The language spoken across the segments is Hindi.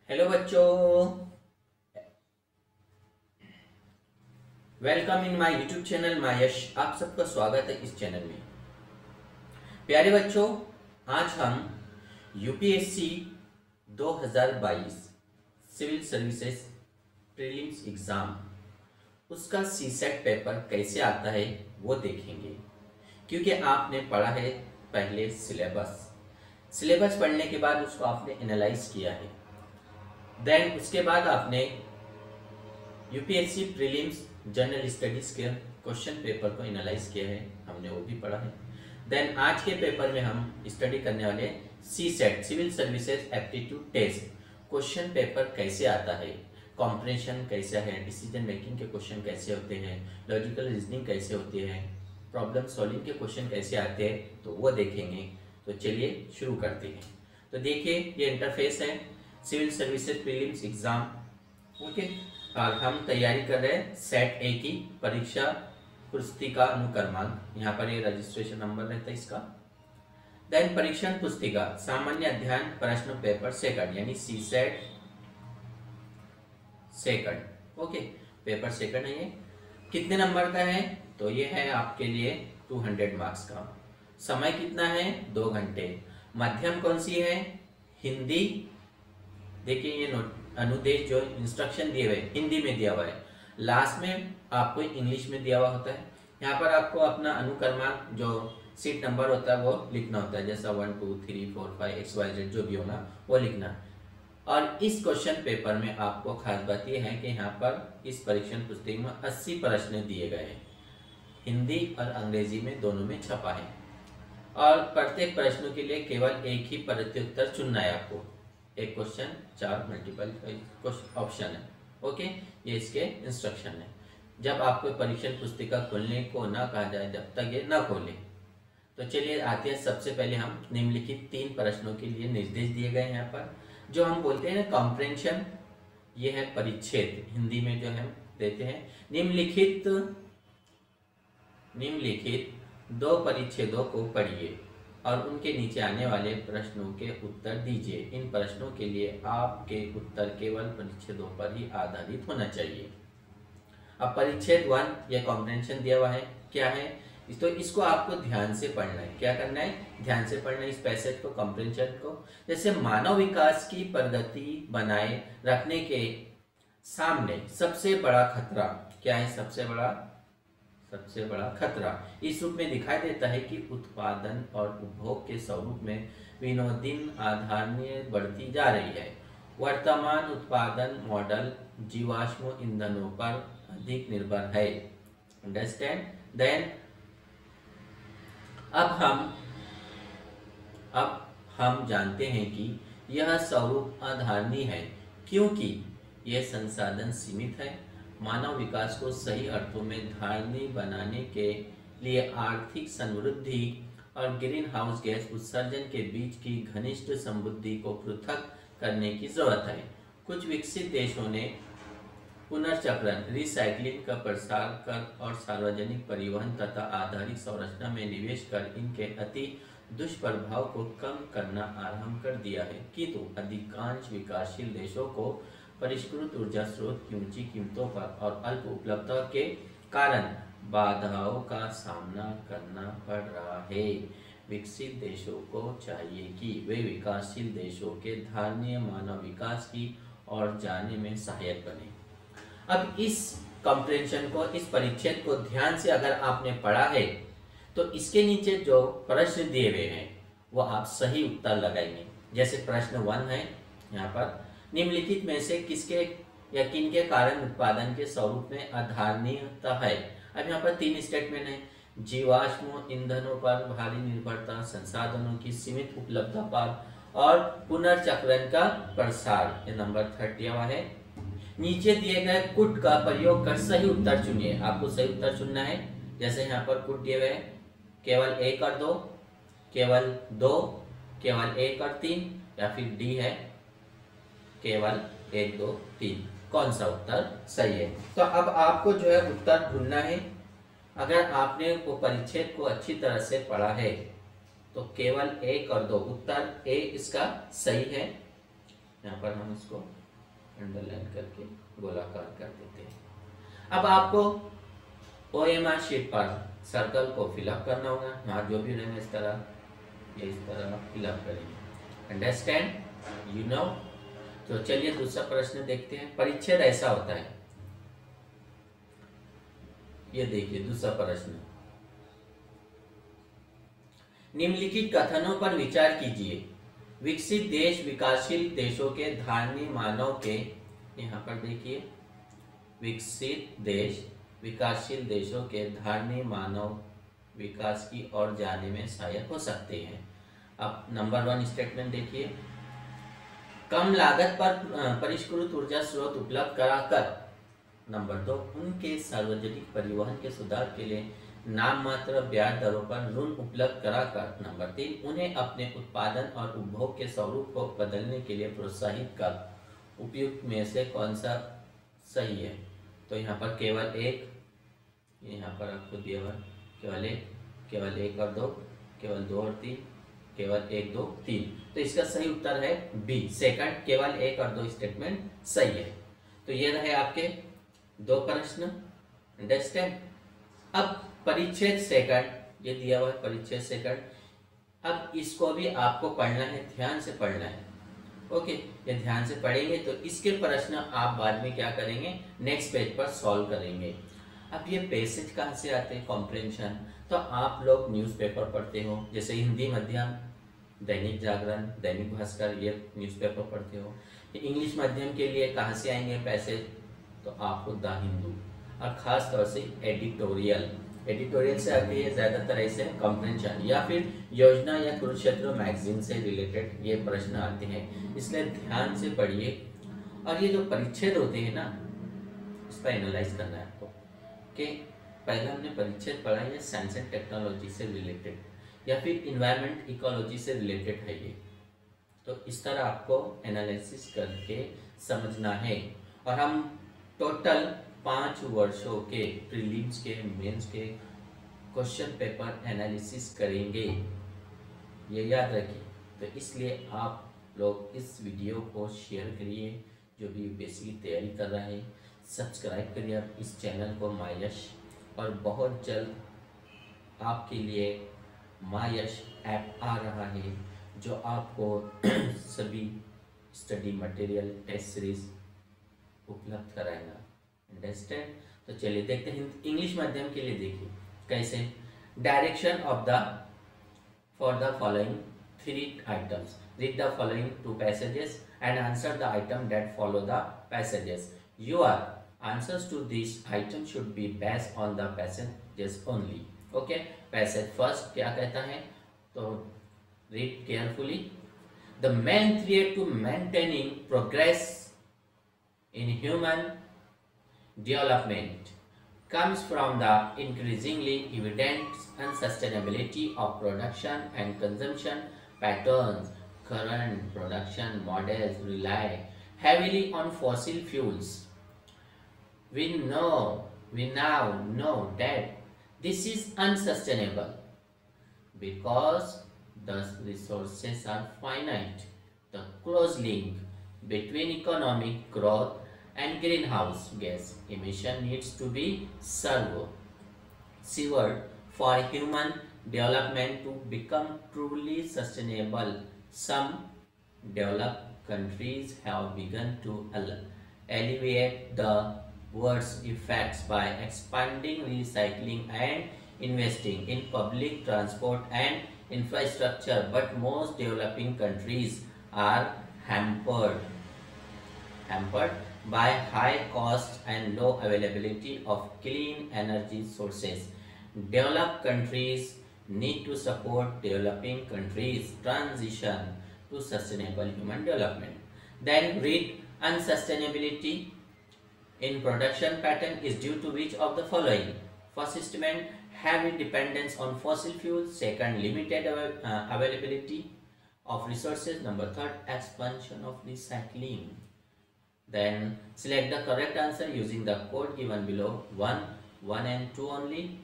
हेलो बच्चों, welcome in my YouTube channel Mayash. आप सबका स्वागत है इस चैनल में। प्यारे बच्चों, आज हम UPSC 2022 civil services prelims exam उसका सीसेट पेपर कैसे आता है वो देखेंगे। क्योंकि आपने पढ़ा है पहले सिलेबस पढ़ने के बाद उसको आपने एनालाइज किया है। देन उसके बाद आपने यूपीएससी प्रीलिम्स जनरल स्टडीज के क्वेश्चन पेपर को एनालाइज किया है, हमने वो भी पढ़ा है। देन आज के पेपर में हम स्टडी करने वाले C SAT civil services aptitude test question paper कैसे आता है, कॉम्प्रिहेंशन कैसा है, डिसीजन मेकिंग के क्वेश्चन कैसे होते हैं, लॉजिकल रीजनिंग कैसे होती है, प्रॉब्लम सॉल्विंग के क्वेश्चन कैसे आते हैं, तो वो देखेंगे। तो चलिए शुरू करते हैं। तो देखिए, ये इंटरफेस है civil services prelims exam. Okay, और हम तैयारी कर रहे हैं सेट ए की परीक्षा पुस्तिका अनुक्रमांक। यहाँ पर ये रजिस्ट्रेशन नंबर रहता है इसका। देन परीक्षण पुस्तिका सामान्य अध्ययन प्रश्न पेपर सेकंड यानी C SAT second. Okay, paper second है। ये कितने नंबर का है? तो ये है आपके लिए 200 मार्क्स का। समय कितना है? 2 घंटे। माध्यम कौन सी है? हिंदी। देखिए, ये अनुदेश जो इंस्ट्रक्शन दिए हुए हिंदी में दिया हुआ है, लास्ट में आपको इंग्लिश में दिया हुआ होता है। यहाँ पर आपको अपना अनुक्रमांक जो सीट नंबर होता है वो लिखना होता है, जैसा 1 2 3 4 5 XYZ जो भी होगा वो लिखना। और इस क्वेश्चन पेपर में आपको खास बात यह है कि यहाँ पर इस परीक्षण पुस्तिका में 80 प्रश्न दिए गए हैं, हिंदी और अंग्रेजी में दोनों में छपा है। और प्रत्येक प्रश्नों के लिए केवल एक ही प्रत्युत्तर चुनना है आपको। एक क्वेश्चन 4 मल्टीपल ऑप्शन है। ओके, ये इसके इंस्ट्रक्शन है। जब आपको परीक्षण पुस्तिका खोलने को ना कहा जाए, जब तक ये ना खोले। तो चलिए आते हैं। सबसे पहले हम निम्नलिखित 3 प्रश्नों के लिए निर्देश दिए गए हैं यहाँ पर, जो हम बोलते हैं ना कॉम्प्रिहेंशन। ये है परिच्छेद, हिंदी में जो हम देते हैं। निम्नलिखित 2 परिच्छेदों को पढ़िए और उनके नीचे आने वाले प्रश्नों के उत्तर दीजिए। इन प्रश्नों के लिए आपके उत्तर केवल परिच्छेदों पर ही आधारित होना चाहिए। अब परिच्छेद 1 यह कॉम्प्रिहेंशन दिया हुआ है। क्या है? तो इसको आपको ध्यान से पढ़ना है। क्या करना है? ध्यान से पढ़ना है इस पैसेज को, कॉम्प्रिहेंशन को। जैसे मानव विकास की प्रगति बनाए रखने के सामने सबसे बड़ा खतरा क्या है? सबसे बड़ा खतरा इस रूप में दिखाई देता है कि उत्पादन और उपभोग के स्वरूप में विनोदन आधारणीय बढ़ती जा रही है। वर्तमान उत्पादन मॉडल जीवाश्म ईंधनों पर अधिक निर्भर है। अंडरस्टैंड? देन अब हम जानते हैं कि यह स्वरूप आधारणीय है क्योंकि यह संसाधन सीमित है। मानव विकास को सही अर्थों में धारणीय बनाने के लिए आर्थिक समृद्धि और ग्रीन हाउस गैस उत्सर्जन के बीच की घनिष्ठ संबंधी को पृथक करने की जरूरत है। कुछ विकसित देशों ने पुनर्चक्रण रिसाइक्लिंग का प्रसार कर और सार्वजनिक परिवहन तथा आधारिक संरचना में निवेश कर इनके अति दुष्प्रभाव को कम करना आरंभ कर दिया है, किंतु अधिकांश विकासशील देशों को परिष्कृत ऊर्जा स्रोत की ऊंची कीमतों पर और अल्प उपलब्धता के कारण बाधाओं का सामना करना पड़ रहा है। विकसित देशों को चाहिए कि वे विकासशील देशों के धारणीय मानव विकास की ओर जाने में सहायक बने। अब इस कॉम्प्रिहेंशन को, इस परिच्छेद को ध्यान से अगर आपने पढ़ा है तो इसके नीचे जो प्रश्न दिए हुए हैं वो आप सही उत्तर लगाएंगे। जैसे प्रश्न 1 है यहाँ पर, निम्नलिखित में से किसके या किन के कारण उत्पादन के स्वरूप में अधारणीयता है। अब यहाँ पर 3 स्टेटमेंट है। जीवाश्म ईंधनों पर भारी निर्भरता, संसाधनों की सीमित उपलब्धता पर और पुनर्चक्रण का प्रसार। ये नंबर 30 है। नीचे दिए गए कुट का प्रयोग कर सही उत्तर चुनिए। आपको सही उत्तर चुनना है। जैसे यहाँ पर कुट दिए हुए हैं, केवल 1 और 2, केवल 2, केवल 1 और 3, या फिर डी है केवल 1 2 3। कौन सा उत्तर सही है? तो अब आपको जो है उत्तर ढूंढना है। अगर आपने वो परिच्छेद को अच्छी तरह से पढ़ा है तो केवल 1 और 2 उत्तर ए इसका सही है। यहाँ पर हम इसको अंडरलाइन करके गोलाकार कर देते हैं। अब आपको OMR शीट पर सर्कल को फिलअप करना होगा। यहाँ जो भी रहेंगे इस तरह फिलअप करेंगे। Understand, you know. तो चलिए दूसरा प्रश्न देखते हैं। परिच्छेद ऐसा होता है, ये देखिए दूसरा प्रश्न। निम्नलिखित कथनों पर विचार कीजिए। विकसित देश विकासशील देशों के धारणीय मानव के, यहाँ पर देखिए, विकसित देश विकासशील देशों के धारणीय मानव विकास की ओर जाने में सहायक हो सकते हैं। अब नंबर 1 स्टेटमेंट देखिए। कम लागत पर परिष्कृत ऊर्जा स्रोत उपलब्ध कराकर। नंबर 2, उनके सार्वजनिक परिवहन के सुधार के लिए नाम मात्र ब्याज दरों पर ऋण उपलब्ध कराकर। नंबर 3, उन्हें अपने उत्पादन और उपभोग के स्वरूप को बदलने के लिए प्रोत्साहित कर। उपयुक्त में से कौन सा सही है? तो यहाँ पर केवल एक, यहाँ पर आपको दिया हुआ केवल एक और दो, केवल 2 और 3, केवल 1 2 3। तो इसका सही उत्तर है बी, सेकंड, केवल 1 और 2 स्टेटमेंट सही है। तो ये रहे आपके 2 प्रश्न। अंडरस्टैंड। अब परिच्छेद सेकंड, ये दिया हुआ है परिच्छेद सेकंड। अब इसको भी आपको पढ़ना है, ध्यान से पढ़ना है। ओके, ये ध्यान से पढ़ेंगे तो इसके प्रश्न आप बाद में क्या करेंगे, नेक्स्ट पेज पर सॉल्व करेंगे। अब ये पैसेज कहाँ से आते हैं, कॉम्प्रिहेंशन। तो आप लोग न्यूज़पेपर पढ़ते हो, जैसे हिंदी माध्यम दैनिक जागरण, दैनिक भास्कर, ये न्यूज़पेपर पढ़ते हो। इंग्लिश माध्यम के लिए कहाँ से आएंगे पैसेज, तो आपको द हिंदू, और खास तौर से एडिटोरियल से आती है ज़्यादातर ऐसे कॉम्प्रिहेंशन, या फिर योजना या कुरुक्षेत्र मैगजीन से रिलेटेड ये प्रश्न आते हैं। इसलिए ध्यान से पढ़िए। और ये जो परिच्छेद होते हैं ना, इसका एनालाइज करना है आपको कि पहले हमने परिच्छेद पढ़ा है साइंस एंड टेक्नोलॉजी से रिलेटेड या फिर इन्वायरमेंट इकोलॉजी से रिलेटेड है ये। तो इस तरह आपको एनालिसिस करके समझना है। और हम टोटल 5 वर्षों के प्रीलिम्स के, मेंस के क्वेश्चन पेपर एनालिसिस करेंगे, ये याद रखिए। तो इसलिए आप लोग इस वीडियो को शेयर करिए, जो भी यूपीएससी की तैयारी कर रहा है। सब्सक्राइब करिए आप इस चैनल को माय यश, और बहुत जल्द आपके लिए माय यश ऐप आ रहा है, जो आपको सभी स्टडी मटेरियल, टेस्ट सीरीज उपलब्ध कराएगा। अंडरस्टैंड। तो चलिए देखते हैं इंग्लिश माध्यम के लिए। देखिए कैसे। Direction of the for the following 3 items, read the following 2 passages and answer the item that follow the passages. Your answers to this item should be based on the passages only. Okay, passage first क्या कहता है, तो read carefully. The main threat to maintaining progress in human development comes from the increasingly evident unsustainability of production and consumption patterns. Current production models rely heavily on fossil fuels. We now know that this is unsustainable because the resources are finite. The close link between economic growth and greenhouse gas emission needs to be severed for human development to become truly sustainable. Some developed countries have begun to alleviate the worst effects by expanding recycling and investing in public transport and infrastructure, but most developing countries are hampered by high costs and low availability of clean energy sources. Developed countries need to support developing countries' transition to sustainable human development. Then read unsustainability in production pattern is due to which of the following? First statement, heavy dependence on fossil fuels. Second, limited availability of resources. Number 3, expansion of recycling. Then select the correct answer using the code given below. 1 and 2 only,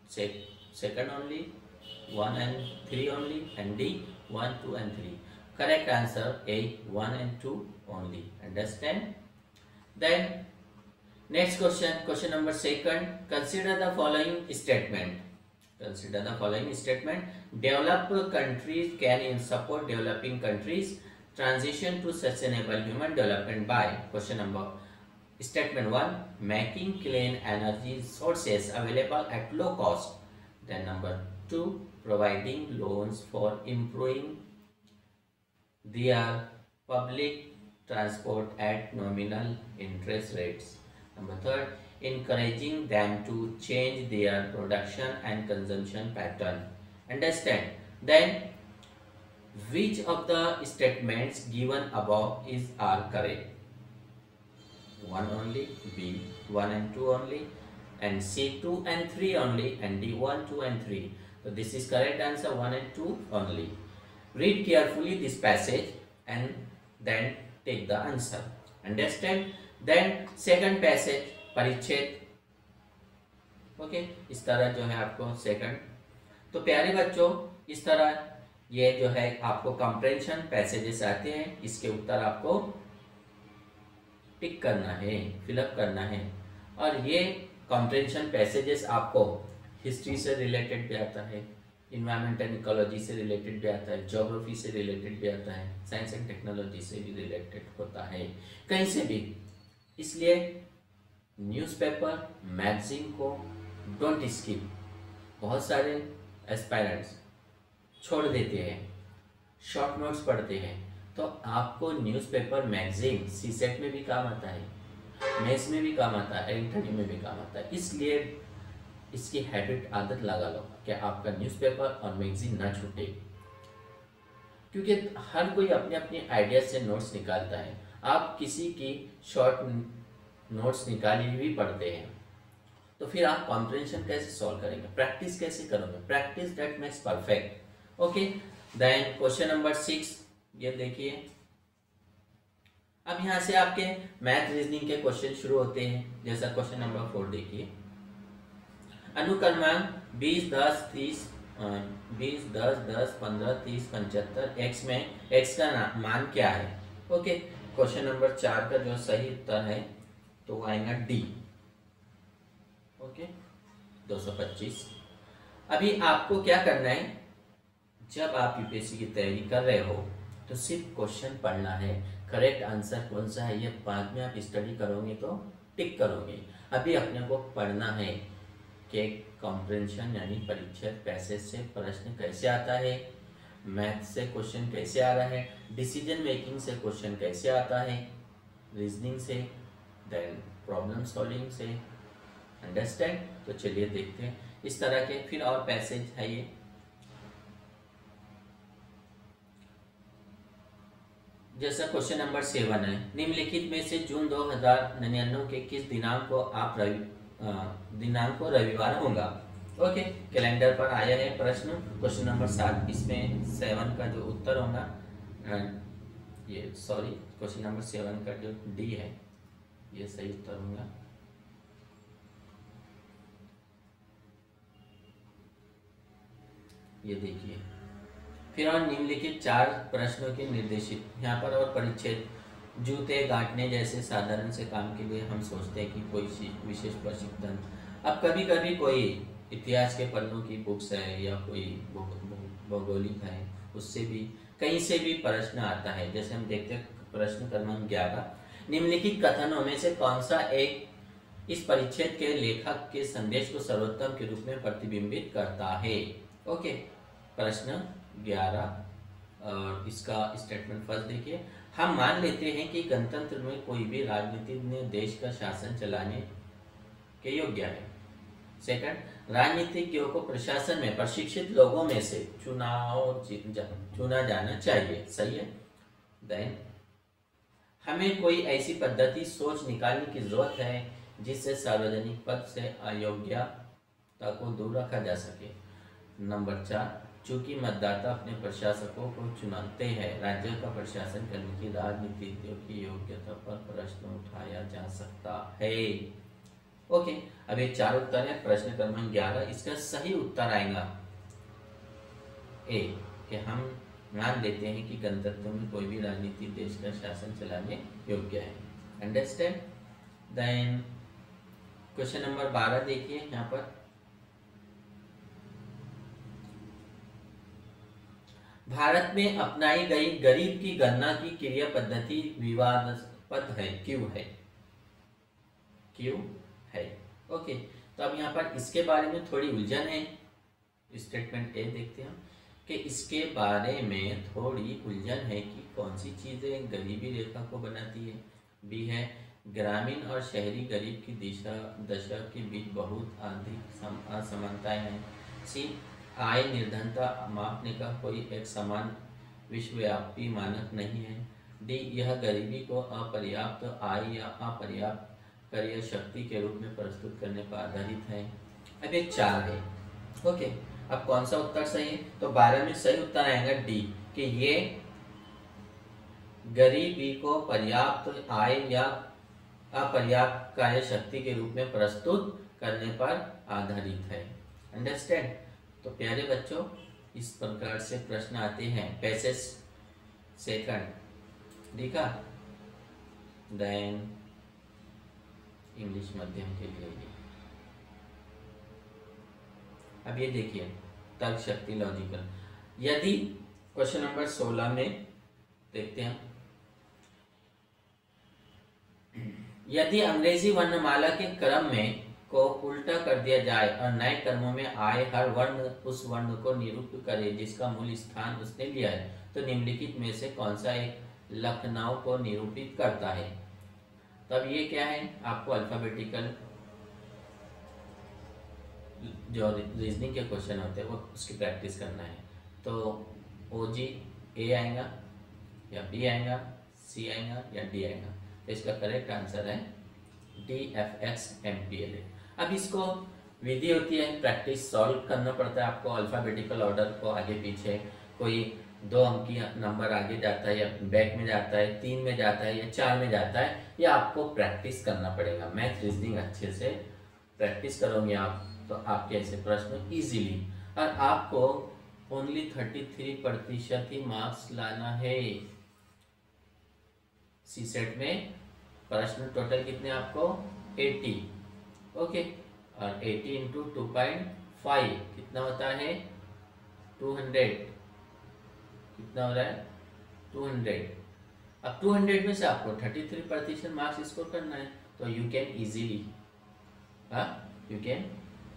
second only, 1 and 3 only, and D 1 2 and 3. Correct answer A, 1 and 2 only. Understand? Then next question, question number second. Consider the following statement. Consider the following statement. Developed countries can support developing countries transition to sustainable human development by question number statement 1, making clean energy sources available at low cost. Then number 2, providing loans for improving their public transport at nominal interest rates. Number third, encouraging them to change their production and consumption pattern. Understand? Then which of the statements given above are correct? 1 only, B 1 and 2 only, and C 2 and 3 only, and D 1, 2 and 3. So this is correct answer, 1 and 2 only. Read carefully this passage and then take the answer. Understand? Then second passage, परिच्छेद. ओके, इस तरह जो है आपको सेकंड. तो प्यारे बच्चों, इस तरह ये जो है आपको कंप्रेंशन पैसेजेस आते हैं, इसके उत्तर आपको टिक करना है, फिलअप करना है. और ये कंप्रेंशन पैसेजेस आपको हिस्ट्री से रिलेटेड भी आता है, इन्वायरमेंट एंड इकोलॉजी से रिलेटेड भी आता है, ज्योग्राफी से रिलेटेड भी आता है, साइंस एंड टेक्नोलॉजी से भी रिलेटेड होता है, कहीं से भी. इसलिए न्यूज़पेपर मैगजीन को डोंट स्किप. बहुत सारे एस्पायरेंट्स छोड़ देते हैं, शॉर्ट नोट्स पढ़ते हैं, तो आपको न्यूज़पेपर मैगजीन सीसेट में भी काम आता है, मेंस में भी काम आता है, इंटरव्यू में भी काम आता है. इसलिए इसकी हैबिट, आदत लगा लो कि आपका न्यूज़पेपर और मैगजीन ना छूटे, क्योंकि हर कोई अपने अपने आइडिया से नोट्स निकालता है. आप किसी की शॉर्ट नोट्स निकाली हुई पढ़ते हैं, तो फिर आप कॉम्प्रिहेंशन कैसे सॉल्व करेंगे, प्रैक्टिस कैसे करोगे? Practice that makes perfect. Okay, then question number 6 ये देखिए. अब यहाँ से आपके मैथ रीजनिंग के क्वेश्चन शुरू होते हैं. जैसा क्वेश्चन नंबर 4 देखिए. अनुक्रमांक 20, 10, 30, 20, 10, 10, 15, 30, 75 एक्स में एक्स का मान क्या है? ओके, क्वेश्चन नंबर 4 का जो सही उत्तर है तो वो आएगा डी. ओके, 225. अभी आपको क्या करना है, जब आप यूपीएससी की तैयारी कर रहे हो तो सिर्फ क्वेश्चन पढ़ना है. करेक्ट आंसर कौन सा है ये बाद में आप स्टडी करोगे तो टिक करोगे. अभी अपने को पढ़ना है कि कॉम्प्रिहेंशन यानी परिच्छेद पैसेज से प्रश्न कैसे आता है, मैथ से क्वेश्चन कैसे आ रहा है, डिसीजन मेकिंग से क्वेश्चन कैसे आता है, रीजनिंग से, देन प्रॉब्लम सॉल्विंग से. अंडरस्टैंड? तो चलिए देखते हैं इस तरह के. फिर और पैसेज है ये. जैसा क्वेश्चन नंबर 7 है, निम्नलिखित में से जून 2099 के किस दिनांक को रविवार होगा? ओके, कैलेंडर पर आया है प्रश्न. क्वेश्चन नंबर 7, इसमें 7 का जो उत्तर होगा, ये सॉरी क्वेश्चन नंबर 7 का जो डी है ये सही उत्तर होगा. ये देखिए. फिर और निम्नलिखित 4 प्रश्नों के निर्देशित यहाँ पर और परिच्छेद. जूते गांठने जैसे साधारण से काम के लिए हम सोचते हैं कि कोई विशेष प्रशिक्षण. अब कभी कभी कोई इतिहास के पन्नों की बुक्स है या कोई भौगोलिक है, उससे भी कहीं से भी प्रश्न आता है. जैसे हम देखते हैं प्रश्न क्रमांक 11, निम्नलिखित कथनों में से कौन सा एक इस परिच्छेद के लेखक के संदेश को सर्वोत्तम के रूप में प्रतिबिंबित करता है? ओके, प्रश्न 11 और इसका स्टेटमेंट फर्स्ट देखिए. हम मान लेते हैं कि गणतंत्र में कोई भी राजनीतिज्ञ देश का शासन चलाने के योग्य है. सेकंड, राजनीतिज्ञों को प्रशासन में प्रशिक्षित लोगों में से चुना जाना चाहिए. सही है. देन, हमें कोई ऐसी पद्धति सोच निकालने की जरूरत है जिससे सार्वजनिक पद से अयोग्यता को दूर रखा जा सके. नंबर 4, चूंकि मतदाता अपने प्रशासकों को चुनते हैं, राज्य का प्रशासन करने की राजनीतिज्ञों की योग्यता पर प्रश्न उठाया जा सकता है. ओके, अब ये 4 उत्तर है. प्रश्न क्रमांक 11, इसका सही उत्तर आएगा ए, कि हम मान लेते हैं कि गणतंत्र में कोई भी राजनीतिक देश का शासन चलाने योग्य है। अंडरस्टैंड। देन क्वेश्चन नंबर 12 देखिए यहाँ पर, भारत में अपनाई गई गरीब की गणना की क्रिया पद्धति विवादास्पद है, क्यों है? क्यों है? ओके, तो अब यहाँ पर इसके बारे में थोड़ी उलझन है। स्टेटमेंट ए देखते हैं कि इसके बारे में थोड़ी उलझन है कि कौन सी चीजें गरीबी रेखा को बनाती है। बी है ग्रामीण और शहरी गरीब की दशा के बीच बहुत अधिक असमानताएं हैं। सी आय निर्धनता मापने का कोई एक समान विश्वव्यापी मानक नहीं है। डी यह गरीबी को अपर्याप्त आय या अपर्याप्त क्रय शक्ति के रूप में प्रस्तुत करने पर आधारित है। अब ये 4 है। ओके, अब कौन सा उत्तर सही है? तो 12 में सही उत्तर आएगा डी, कि ये गरीबी को पर्याप्त आय या अपर्याप्त कार्य शक्ति के रूप में प्रस्तुत करने पर आधारित है। अंडरस्टैंड। तो प्यारे बच्चों, इस प्रकार से प्रश्न आते हैं पैसेज सेकंड, लिखा। देन इंग्लिश माध्यम के लिए अब ये देखिए तर्क शक्ति लॉजिकल। यदि क्वेश्चन नंबर 16 में देखते हैं, यदि अंग्रेजी वर्णमाला के क्रम में को उल्टा कर दिया जाए और नए क्रमों में आए हर वर्ण उस वर्ण को निरूपित करे जिसका मूल स्थान उसने लिया है, तो निम्नलिखित में से कौन सा एक लखनऊ को निरूपित करता है? तब ये क्या है, आपको अल्फाबेटिकल जो रीजनिंग के क्वेश्चन होते हैं वो उसकी प्रैक्टिस करना है। तो OG ए आएगा या बी आएगा, सी आएगा या डी आएगा? तो इसका करेक्ट आंसर है DFX MPLA। अब इसको विधि होती है, प्रैक्टिस सॉल्व करना पड़ता है आपको अल्फाबेटिकल ऑर्डर को आगे पीछे, कोई 2 अंकी नंबर आगे जाता है या बैक में जाता है, 3 में जाता है या 4 में जाता है, या आपको प्रैक्टिस करना पड़ेगा। मैथ रीजनिंग अच्छे से प्रैक्टिस करोगे आप तो आपके ऐसे प्रश्न इजीली, और आपको ओनली 33% ही मार्क्स लाना है। सी सेट में प्रश्न टोटल कितने आपको 80। ओके, और 80 इंटू 2.5 कितना होता है 200। कितना हो रहा है 200। अब 200 में से आपको 33% मार्क्स स्कोर करना है, तो you can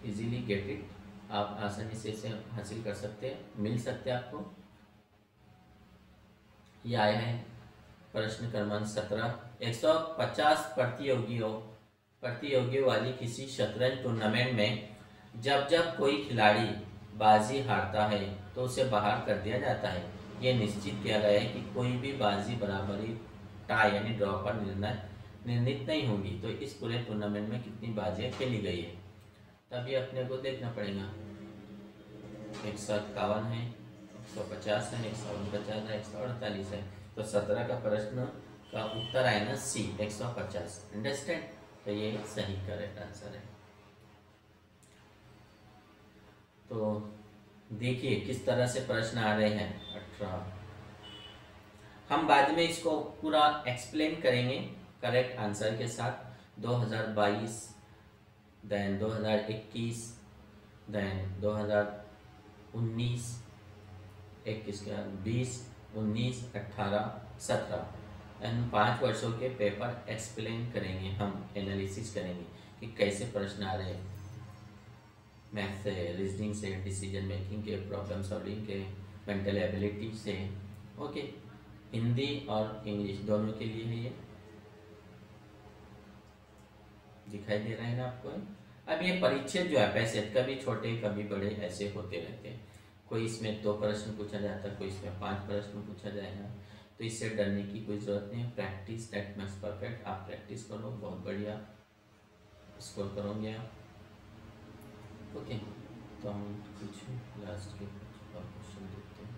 easily get it. आप आसानी से इसे हासिल कर सकते हैं, मिल सकते हैं आपको। ये आया है प्रश्न क्रमांक 17। 150 प्रतियोगियों वाली किसी शतरंज टूर्नामेंट में जब जब कोई खिलाड़ी बाजी हारता है तो उसे बाहर कर दिया जाता है। यह निश्चित किया गया है कि कोई भी बाजी बराबरी टाई यानी ड्रॉ पर निर्णित नहीं होगी। तो इस पूरे टूर्नामेंट में कितनी बाजियां खेली गई है, तभी अपने को देखना पड़ेगा। 151 है, 150 है, 149 है, 148 है। तो 17 का प्रश्न का उत्तर आए ना सी 150। अंडरस्टैंड। तो ये सही करेक्ट आंसर है। तो देखिए किस तरह से प्रश्न आ रहे हैं। 18 हम बाद में इसको पूरा एक्सप्लेन करेंगे करेक्ट आंसर के साथ। 2022, देन 2021, देन 2019, 21 के बाद 20, 19, 18, 17 इन 5 वर्षों के पेपर एक्सप्लेन करेंगे। हम एनालिसिस करेंगे कि कैसे प्रश्न आ रहे हैं मैथ से, रीजनिंग से, डिसीजन मेकिंग के, प्रॉब्लम सॉल्विंग के, मेंटल एबिलिटी से। ओके, हिंदी और इंग्लिश दोनों के लिए है ये। दिखाई दे रहा है ना आपको? अब ये परिच्छेद जो है पैसेज कभी छोटे कभी बड़े ऐसे होते रहते हैं। कोई इसमें 2 प्रश्न पूछा जाता है, कोई इसमें 5 प्रश्न पूछा जाएगा। तो इससे डरने की कोई ज़रूरत नहीं है। Practice that makes perfect. आप प्रैक्टिस करो, बहुत बढ़िया स्कोर करोगे आप। ओके, तो हम कुछ लास्ट के कुछ और क्वेश्चन देखते हैं।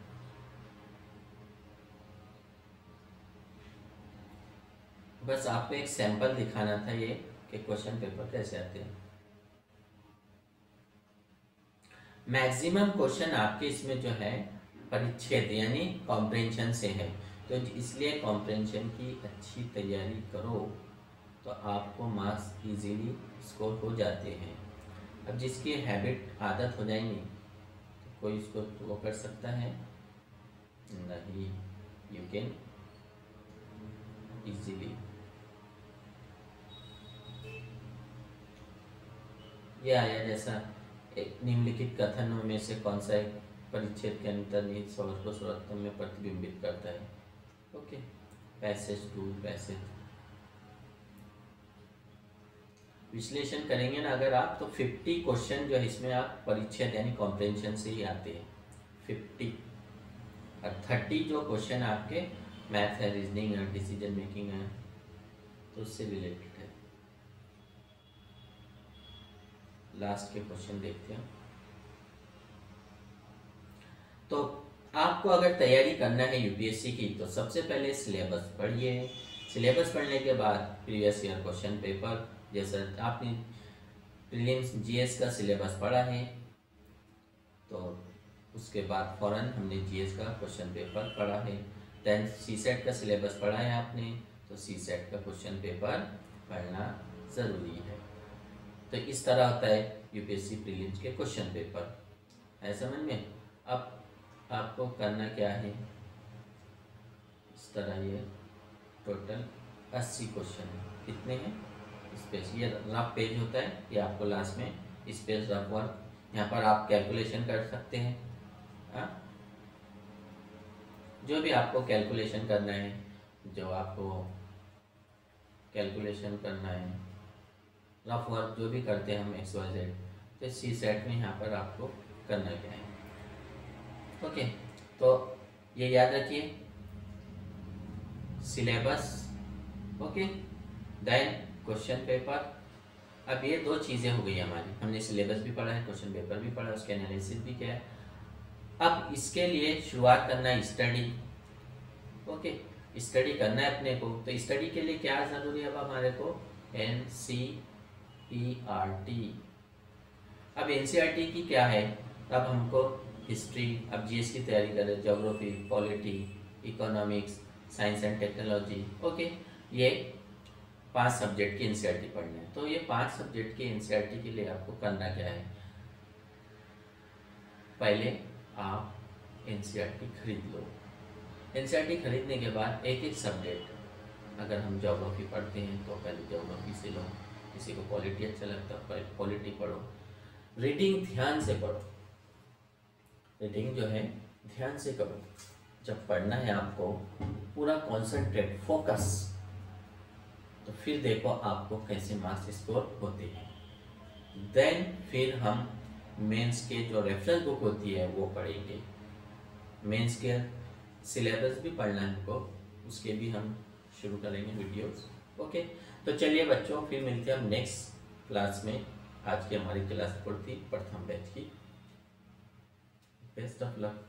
बस आपको एक सैंपल दिखाना था ये कि क्वेश्चन पेपर कैसे आते हैं। मैक्सिमम क्वेश्चन आपके इसमें जो है परिच्छेद यानी कॉम्प्रेंशन से है, तो इसलिए कॉम्प्रेंशन की अच्छी तैयारी करो तो आपको मार्क्स इजीली स्कोर हो जाते हैं। अब जिसकी हैबिट आदत हो जाएंगी तो कोई इसको वो कर सकता है नहीं, यू कैन इजीली। ये आया जैसा एक निम्नलिखित कथनों में से कौन सा एक परिच्छेद के अंतर्निहित सौर को सर्वोत्तम में प्रतिबिंबित करता है। ओके, पैसेज 2 पैसेज विश्लेषण करेंगे ना अगर आप, तो 50 क्वेश्चन जो है इसमें आप परिच्छेद यानी कॉम्प्रेंशन से ही आते हैं 50, और 30 जो क्वेश्चन आपके मैथ है, रीजनिंग है, डिसीजन मेकिंग है, तो उससे रिलेटेड है। लास्ट के क्वेश्चन देखते हैं। तो आपको अगर तैयारी करना है यूपीएससी की तो सबसे पहले सिलेबस पढ़िए। सिलेबस पढ़ने के बाद प्रीवियस ईयर क्वेश्चन पेपर, जैसा आपने प्रीलिम्स जीएस का सिलेबस पढ़ा है तो उसके बाद फौरन हमने जीएस का क्वेश्चन पेपर पढ़ा है। देन सीसेट का सिलेबस पढ़ा है आपने, तो सीसेट का क्वेश्चन पेपर पढ़ना ज़रूरी है। तो इस तरह होता है यूपीएससी प्रीलिम्स के क्वेश्चन पेपर, है समझ में। अब आपको करना क्या है, इस तरह ये टोटल 80 क्वेश्चन है। कितने हैं? स्पेस, ये रफ पेज होता है, ये आपको लास्ट में स्पेस रफ वर्क, यहाँ पर आप कैलकुलेशन कर सकते हैं। जो भी आपको कैलकुलेशन करना है, जो आपको कैलकुलेशन करना है, रफ वर्क जो भी करते हैं हम XYZ, तो सी सेट में यहाँ पर आपको करना क्या है। ओके, तो ये याद रखिए syllabus, okay, then question paper. अब ये 2 चीज़ें हो गई हमारी, हमने सिलेबस भी पढ़ा है, क्वेश्चन पेपर भी पढ़ा है, उसके एनालिसिस भी किया है। अब इसके लिए शुरुआत करना है स्टडी। ओके, स्टडी करना है अपने को, तो स्टडी के लिए क्या ज़रूरी है अब हमारे को, NCERT। अब NCERT की क्या है, अब हमको हिस्ट्री, अब जीएस की तैयारी करें, geography, polity, economics, science and technology, okay, ये 5 सब्जेक्ट की एनसीईआरटी पढ़नी है। तो ये 5 सब्जेक्ट की एनसीईआरटी के लिए आपको करना क्या है, पहले आप एनसीईआरटी खरीद लो। एनसीईआरटी खरीदने के बाद एक एक सब्जेक्ट, अगर हम ज्योग्राफी पढ़ते हैं तो पहले ज्योग्राफी से लो, किसी को पॉलिटी अच्छा लगता है पहले पॉलिटी पढ़ो, रीडिंग ध्यान से पढ़ो, रीडिंग जो है ध्यान से करो। जब पढ़ना है आपको पूरा कॉन्सेंट्रेट फोकस, तो फिर देखो आपको कैसे मार्क्स स्कोर होते हैं। देन फिर हम मेंस के जो रेफरेंस बुक होती है वो पढ़ेंगे, मेंस के सिलेबस भी पढ़ना है हमको, उसके भी हम शुरू करेंगे वीडियोस। ओके, तो चलिए बच्चों, फिर मिलते हैं हम नेक्स्ट क्लास में। आज की हमारी क्लास पढ़ती प्रथम बैच की। Best of luck.